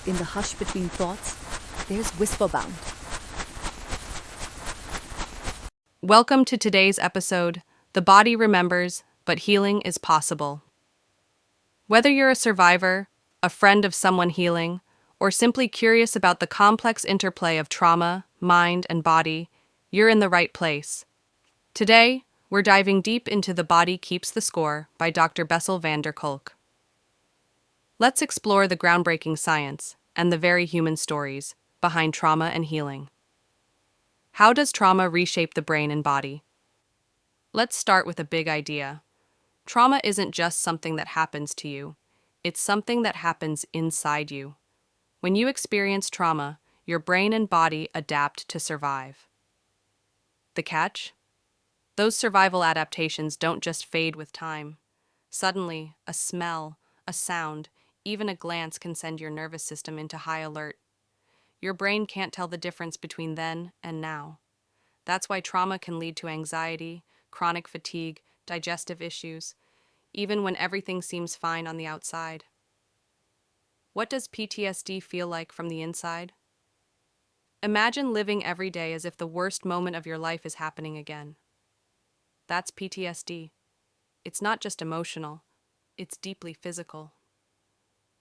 in the hush between thoughts, there's Whisperbound. Welcome to today's episode. The body remembers, but healing is possible. Whether you're a survivor, a friend of someone healing, or simply curious about the complex interplay of trauma, mind, and body, you're in the right place. Today, we're diving deep into The Body Keeps the Score by Dr. Bessel van der Kolk. Let's explore the groundbreaking science and the very human stories behind trauma and healing. How does trauma reshape the brain and body? Let's start with a big idea. Trauma isn't just something that happens to you, it's something that happens inside you. When you experience trauma, your brain and body adapt to survive. The catch? Those survival adaptations don't just fade with time. Suddenly, a smell, a sound, even a glance can send your nervous system into high alert. Your brain can't tell the difference between then and now. That's why trauma can lead to anxiety, chronic fatigue, digestive issues, even when everything seems fine on the outside. What does PTSD feel like from the inside? Imagine living every day as if the worst moment of your life is happening again. That's PTSD. It's not just emotional, it's deeply physical.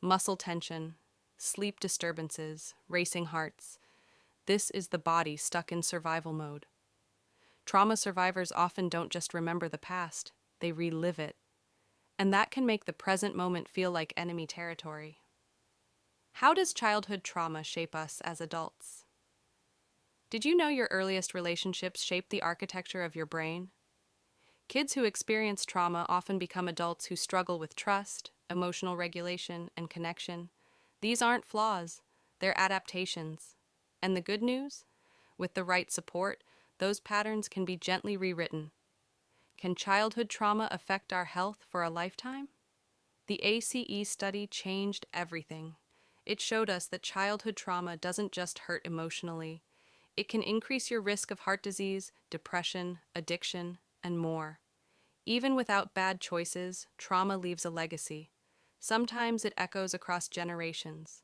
Muscle tension, sleep disturbances, racing hearts. This is the body stuck in survival mode. Trauma survivors often don't just remember the past, they relive it. And that can make the present moment feel like enemy territory. How does childhood trauma shape us as adults? Did you know your earliest relationships shape the architecture of your brain? Kids who experience trauma often become adults who struggle with trust, emotional regulation, and connection. These aren't flaws, they're adaptations. And the good news? With the right support, those patterns can be gently rewritten. Can childhood trauma affect our health for a lifetime? The ACE study changed everything. It showed us that childhood trauma doesn't just hurt emotionally. It can increase your risk of heart disease, depression, addiction, and more. Even without bad choices, trauma leaves a legacy. Sometimes it echoes across generations.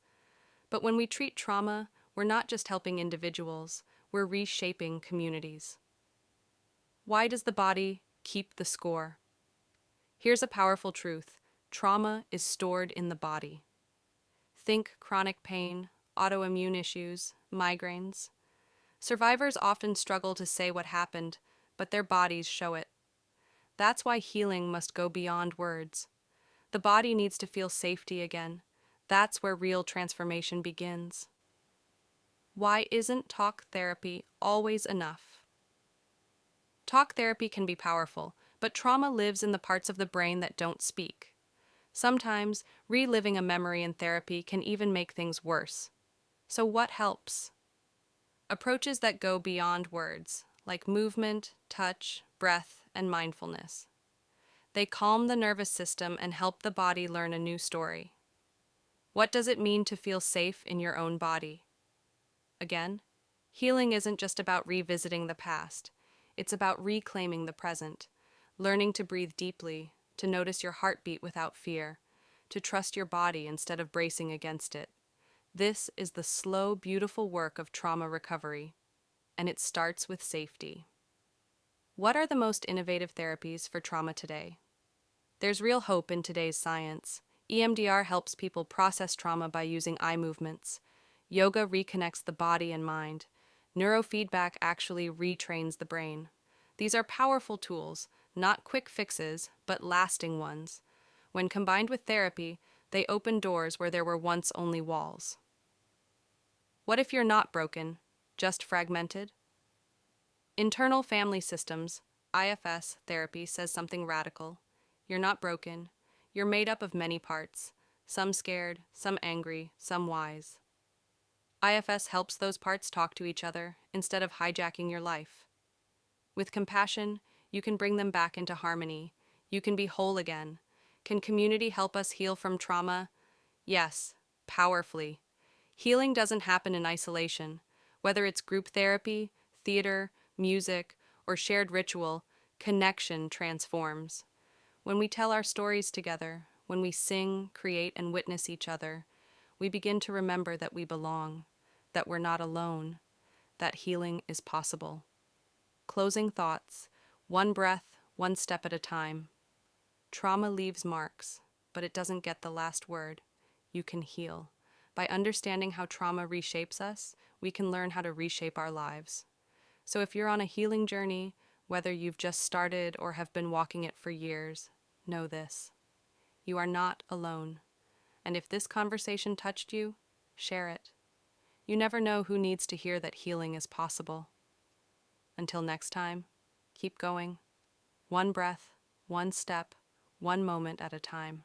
But when we treat trauma, we're not just helping individuals, we're reshaping communities. Why does the body keep the score? Here's a powerful truth. Trauma is stored in the body. Think chronic pain, autoimmune issues, migraines. Survivors often struggle to say what happened, but their bodies show it. That's why healing must go beyond words. The body needs to feel safety again. That's where real transformation begins. Why isn't talk therapy always enough? Talk therapy can be powerful, but trauma lives in the parts of the brain that don't speak. Sometimes, reliving a memory in therapy can even make things worse. So what helps? Approaches that go beyond words, like movement, touch, breath, and mindfulness. They calm the nervous system and help the body learn a new story. What does it mean to feel safe in your own body? Again, healing isn't just about revisiting the past. It's about reclaiming the present, learning to breathe deeply, to notice your heartbeat without fear, to trust your body instead of bracing against it. This is the slow, beautiful work of trauma recovery, and it starts with safety. What are the most innovative therapies for trauma today? There's real hope in today's science. EMDR helps people process trauma by using eye movements. Yoga reconnects the body and mind. Neurofeedback actually retrains the brain. These are powerful tools, not quick fixes, but lasting ones. When combined with therapy, they open doors where there were once only walls. What if you're not broken, just fragmented? Internal family systems, IFS therapy says something radical. You're not broken. You're made up of many parts, some scared, some angry, some wise. IFS helps those parts talk to each other instead of hijacking your life. With compassion, you can bring them back into harmony. You can be whole again. Can community help us heal from trauma? Yes, powerfully. Healing doesn't happen in isolation. Whether it's group therapy, theater, music, or shared ritual, connection transforms. When we tell our stories together, when we sing, create, and witness each other, we begin to remember that we belong, that we're not alone, that healing is possible. Closing thoughts, one breath, one step at a time. Trauma leaves marks, but it doesn't get the last word. You can heal. By understanding how trauma reshapes us, we can learn how to reshape our lives. So if you're on a healing journey, whether you've just started or have been walking it for years, know this: you are not alone. And if this conversation touched you, share it. You never know who needs to hear that healing is possible. Until next time, keep going. One breath, one step, one moment at a time.